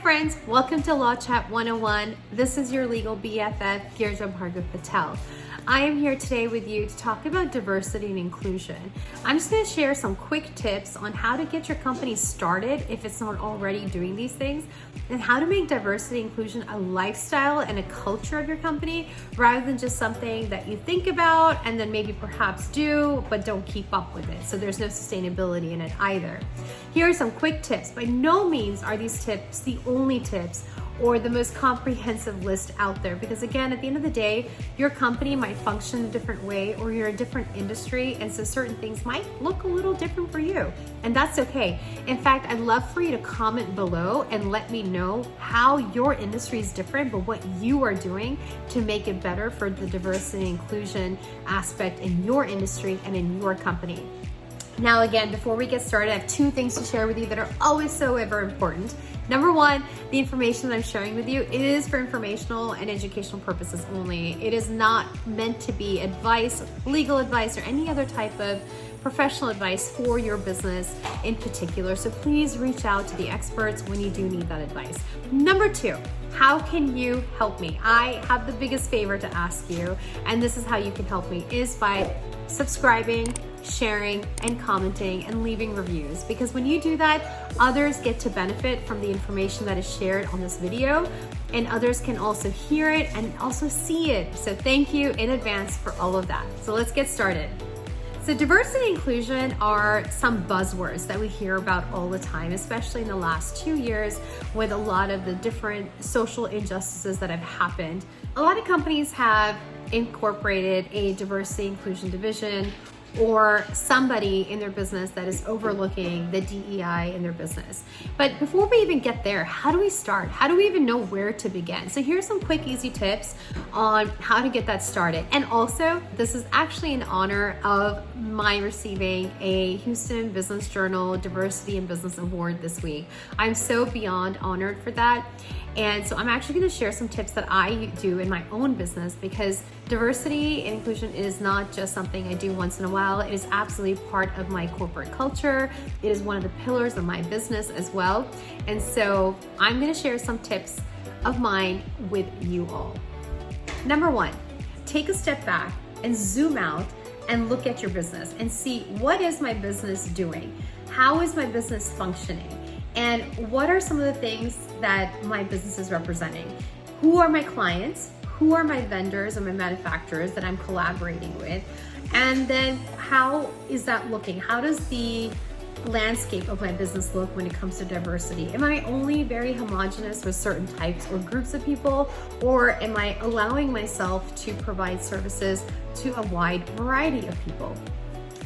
friends, welcome to Law Chat 101. This is your legal BFF, Girija Patel. I am here today with you to talk about diversity and inclusion. I'm just going to share some quick tips on how to get your company started if it's not already doing these things, and how to make diversity and inclusion a lifestyle and a culture of your company rather than just something that you think about and then maybe perhaps do but don't keep up with it. So there's no sustainability in it either. Here are some quick tips. By no means are these tips the only tips or the most comprehensive list out there, because again, at the end of the day, your company might function a different way or you're a different industry, and so certain things might look a little different for you, and that's okay. In fact, I'd love for you to comment below and let me know how your industry is different, but what you are doing to make it better for the diversity and inclusion aspect in your industry and in your company. Now again, before we get started, I have two things to share with you that are always so ever important. Number one, the information that I'm sharing with you, it is for informational and educational purposes only. It is not meant to be advice, legal advice, or any other type of professional advice for your business in particular. So please reach out to the experts when you do need that advice. Number two, how can you help me? I have the biggest favor to ask you, and this is how you can help me, is by subscribing, sharing, and commenting, and leaving reviews, because when you do that, others get to benefit from the information that is shared on this video, and others can also hear it and also see it. So thank you in advance for all of that. So let's get started. So diversity and inclusion are some buzzwords that we hear about all the time, especially in the last 2 years with a lot of the different social injustices that have happened. A lot of companies have incorporated a diversity inclusion division or somebody in their business that is overlooking the DEI in their business. But before we even get there, how do we start? How do we even know where to begin? So here's some quick, easy tips on how to get that started. And also, this is actually in honor of my receiving a Houston Business Journal Diversity and Business Award this week. I'm so beyond honored for that. And so I'm actually going to share some tips that I do in my own business, because diversity and inclusion is not just something I do once in a while. It is absolutely part of my corporate culture. It is one of the pillars of my business as well. And so I'm going to share some tips of mine with you all. Number one, take a step back and zoom out and look at your business and see, what is my business doing? How is my business functioning? And what are some of the things that my business is representing? Who are my clients? Who are my vendors or my manufacturers that I'm collaborating with? And then how is that looking? How does the landscape of my business look when it comes to diversity? Am I only very homogenous with certain types or groups of people, or am I allowing myself to provide services to a wide variety of people?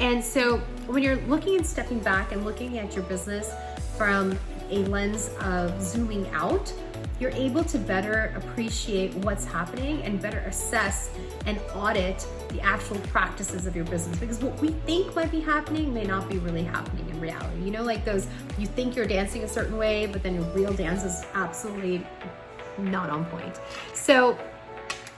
And so when you're looking and stepping back and looking at your business from a lens of zooming out, you're able to better appreciate what's happening and better assess and audit the actual practices of your business, because what we think might be happening may not be really happening in reality. You know, like those, you think you're dancing a certain way, but then your real dance is absolutely not on point. So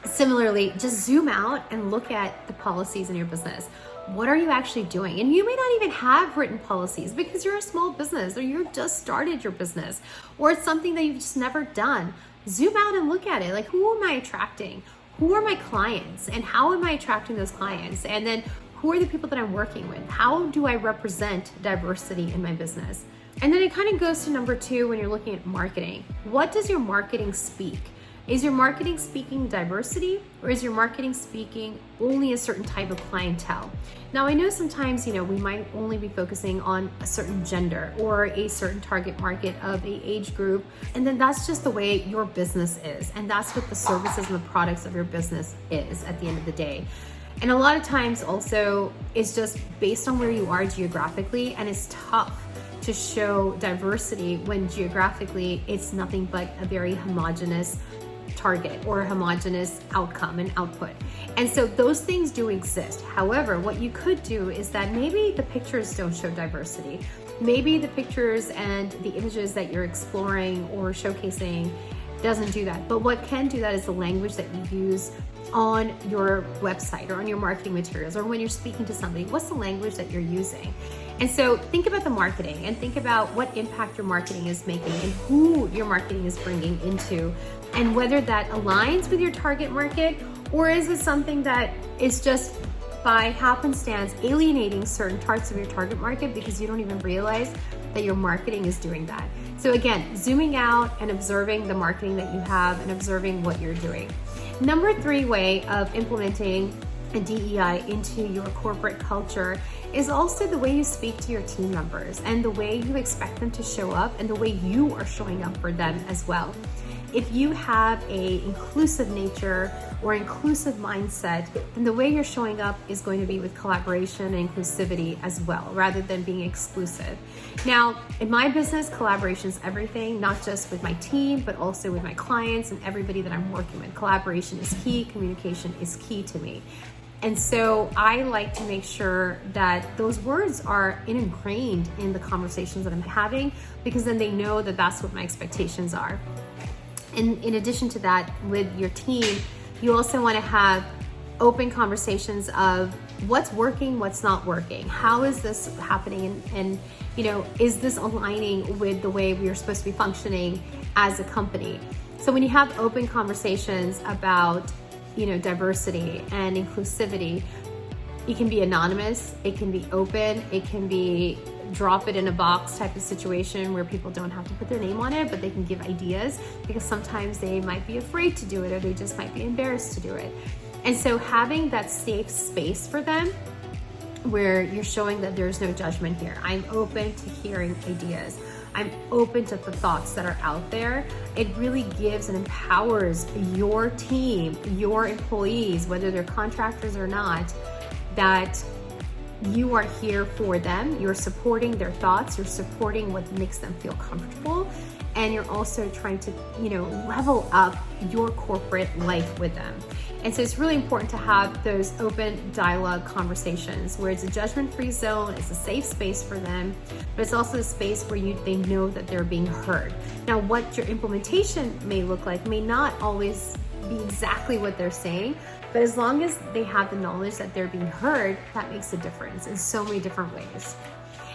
similarly, just zoom out and look at the policies in your business. What are you actually doing? And you may not even have written policies because you're a small business, or you just started your business, or it's something that you've just never done. Zoom out and look at it. Like, who am I attracting? Who are my clients? And how am I attracting those clients? And then who are the people that I'm working with? How do I represent diversity in my business? And then it kind of goes to number two when you're looking at marketing. What does your marketing speak? Is your marketing speaking diversity, or is your marketing speaking only a certain type of clientele? Now, I know sometimes, we might only be focusing on a certain gender or a certain target market of a age group, and then that's just the way your business is, and that's what the services and the products of your business is at the end of the day. And a lot of times also, it's just based on where you are geographically, and it's tough to show diversity when geographically it's nothing but a very homogenous target or a homogeneous outcome and output. And so those things do exist. However, what you could do is that maybe the pictures don't show diversity. Maybe the pictures and the images that you're exploring or showcasing doesn't do that. But what can do that is the language that you use on your website or on your marketing materials, or when you're speaking to somebody. What's the language that you're using? And so think about the marketing and think about what impact your marketing is making and who your marketing is bringing into, and whether that aligns with your target market, or is it something that is just by happenstance alienating certain parts of your target market because you don't even realize that your marketing is doing that. So again, zooming out and observing the marketing that you have and observing what you're doing. Number 3 way of implementing a DEI into your corporate culture is also the way you speak to your team members and the way you expect them to show up and the way you are showing up for them as well. If you have a inclusive nature or inclusive mindset, then the way you're showing up is going to be with collaboration and inclusivity as well, rather than being exclusive. Now, in my business, collaboration is everything, not just with my team, but also with my clients and everybody that I'm working with. Collaboration is key, communication is key to me. And so I like to make sure that those words are ingrained in the conversations that I'm having, because then they know that that's what my expectations are. And in addition to that, with your team, you also want to have open conversations of what's working, what's not working. How is this happening? And is this aligning with the way we are supposed to be functioning as a company? So when you have open conversations about, diversity and inclusivity, it can be anonymous, it can be open, it can be drop it in a box type of situation where people don't have to put their name on it, but they can give ideas, because sometimes they might be afraid to do it or they just might be embarrassed to do it. And so having that safe space for them where you're showing that there's no judgment here. I'm open to hearing ideas. I'm open to the thoughts that are out there. It really gives and empowers your team, your employees, whether they're contractors or not, that you are here for them. You're supporting their thoughts. You're supporting what makes them feel comfortable. And you're also trying to, level up your corporate life with them. And so it's really important to have those open dialogue conversations where it's a judgment-free zone, it's a safe space for them, but it's also a space where they know that they're being heard. Now, what your implementation may look like may not always be exactly what they're saying, but as long as they have the knowledge that they're being heard, that makes a difference in so many different ways.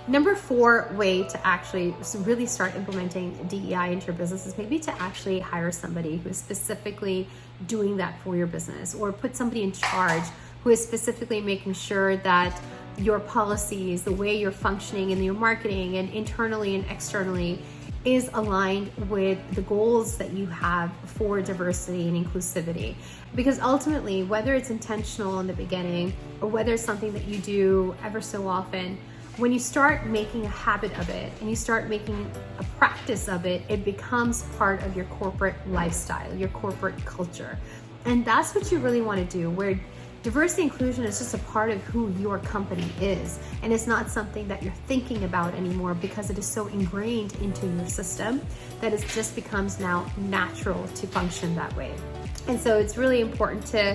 Number 4 way to actually really start implementing DEI into your business is maybe to actually hire somebody who is specifically doing that for your business, or put somebody in charge who is specifically making sure that your policies, the way you're functioning in your marketing and internally and externally, is aligned with the goals that you have for diversity and inclusivity. Because ultimately, whether it's intentional in the beginning or whether it's something that you do ever so often, when you start making a habit of it and you start making a practice of it, it becomes part of your corporate lifestyle, your corporate culture. And that's what you really want to do, where diversity and inclusion is just a part of who your company is. And it's not something that you're thinking about anymore, because it is so ingrained into your system that it just becomes now natural to function that way. And so it's really important to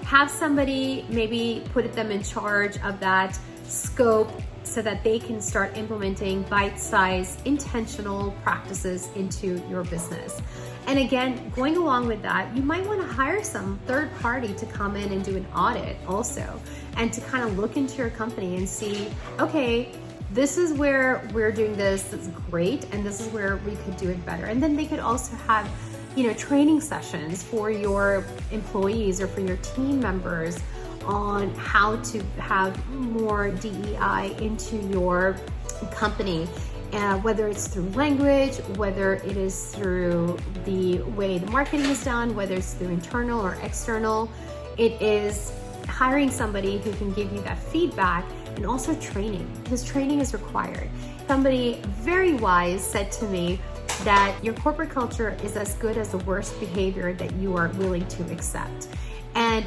have somebody, maybe put them in charge of that scope, so that they can start implementing bite-sized, intentional practices into your business. And again, going along with that, you might want to hire some third party to come in and do an audit also, and to kind of look into your company and see, okay, this is where we're doing this, that's great, and this is where we could do it better. And then they could also have, training sessions for your employees or for your team members on how to have more DEI into your company, whether it's through language, whether it is through the way the marketing is done, whether it's through internal or external. It is hiring somebody who can give you that feedback, and also training, because training is required. Somebody very wise said to me that your corporate culture is as good as the worst behavior that you are willing to accept. And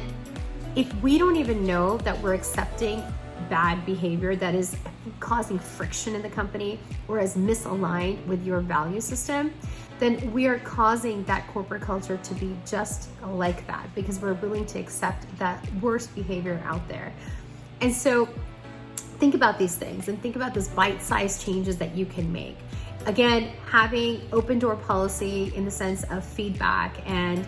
if we don't even know that we're accepting bad behavior that is causing friction in the company or is misaligned with your value system, then we are causing that corporate culture to be just like that, because we're willing to accept that worst behavior out there. And so think about these things and think about those bite-sized changes that you can make. Again, having open door policy in the sense of feedback and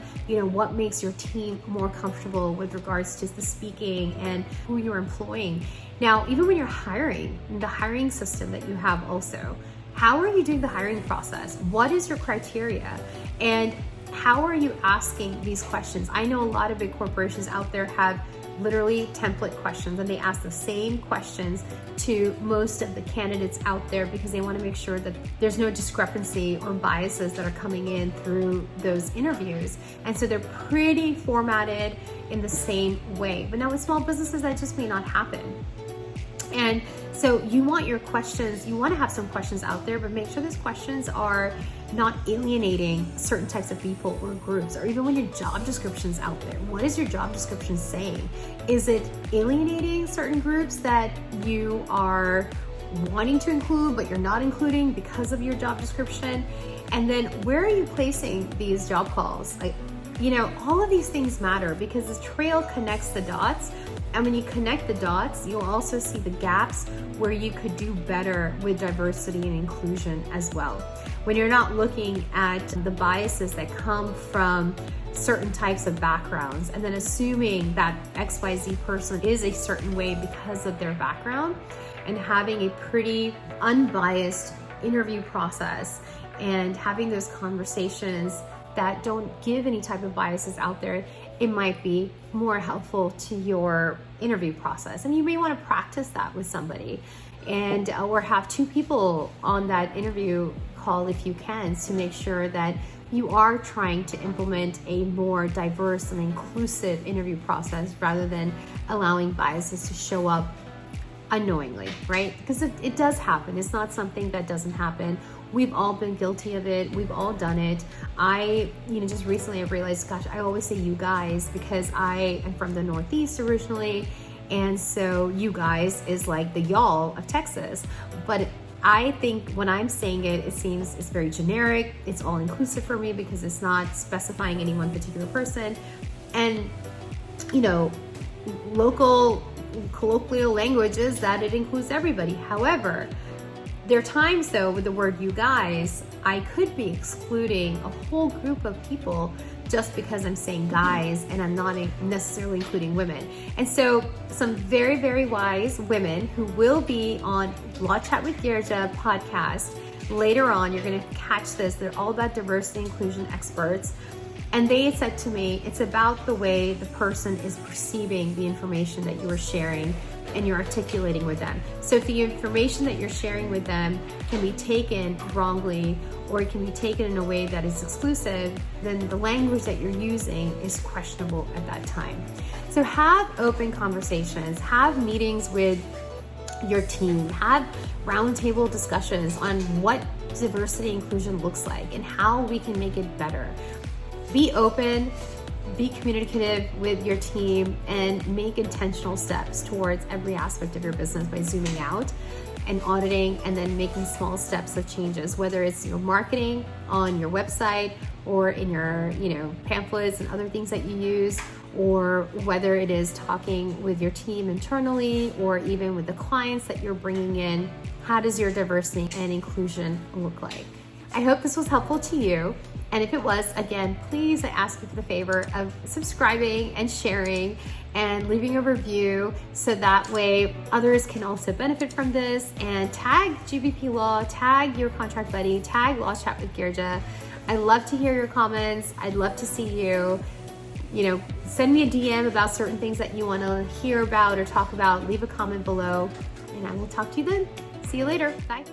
what makes your team more comfortable with regards to the speaking and who you're employing. Now, even when you're hiring, the hiring system that you have also, how are you doing the hiring process? What is your criteria? And how are you asking these questions? I know a lot of big corporations out there have literally template questions, and they ask the same questions to most of the candidates out there because they want to make sure that there's no discrepancy or biases that are coming in through those interviews. And so they're pretty formatted in the same way. But now with small businesses, that just may not happen. And so you want your questions, you want to have some questions out there, but make sure those questions are not alienating certain types of people or groups, or even when your job description's out there. What is your job description saying? Is it alienating certain groups that you are wanting to include, but you're not including because of your job description? And then where are you placing these job calls? All of these things matter because the trail connects the dots. And when you connect the dots, you'll also see the gaps where you could do better with diversity and inclusion as well. When you're not looking at the biases that come from certain types of backgrounds and then assuming that XYZ person is a certain way because of their background, and having a pretty unbiased interview process and having those conversations that don't give any type of biases out there, it might be more helpful to your interview process. And you may want to practice that with somebody or have two people on that interview call if you can, to make sure that you are trying to implement a more diverse and inclusive interview process rather than allowing biases to show up unknowingly, right? Because it does happen. It's not something that doesn't happen. We've all been guilty of it. We've all done it. Just recently I realized, gosh, I always say you guys because I am from the Northeast originally. And so you guys is like the y'all of Texas. But I think when I'm saying it, it seems it's very generic. It's all inclusive for me because it's not specifying any one particular person. And, local colloquial language is that it includes everybody. However, there are times though with the word you guys, I could be excluding a whole group of people just because I'm saying guys and I'm not necessarily including women. And so some very, very wise women who will be on Law Chat with Girija podcast later on, you're gonna catch this. They're all about diversity and inclusion experts. And they said to me, it's about the way the person is perceiving the information that you are sharing and you're articulating with them. So if the information that you're sharing with them can be taken wrongly or it can be taken in a way that is exclusive, then the language that you're using is questionable at that time. So have open conversations, have meetings with your team, have roundtable discussions on what diversity and inclusion looks like and how we can make it better. Be open, be communicative with your team, and make intentional steps towards every aspect of your business by zooming out and auditing and then making small steps of changes, whether it's your marketing on your website or in your pamphlets and other things that you use, or whether it is talking with your team internally or even with the clients that you're bringing in. How does your diversity and inclusion look like? I hope this was helpful to you. And if it was, again, please, I ask you for the favor of subscribing and sharing and leaving a review so that way others can also benefit from this. And tag GVP Law, tag your contract buddy, tag Law Chat with Girija. I love to hear your comments. I'd love to see you. Send me a DM about certain things that you want to hear about or talk about. Leave a comment below, and I will talk to you then. See you later. Bye.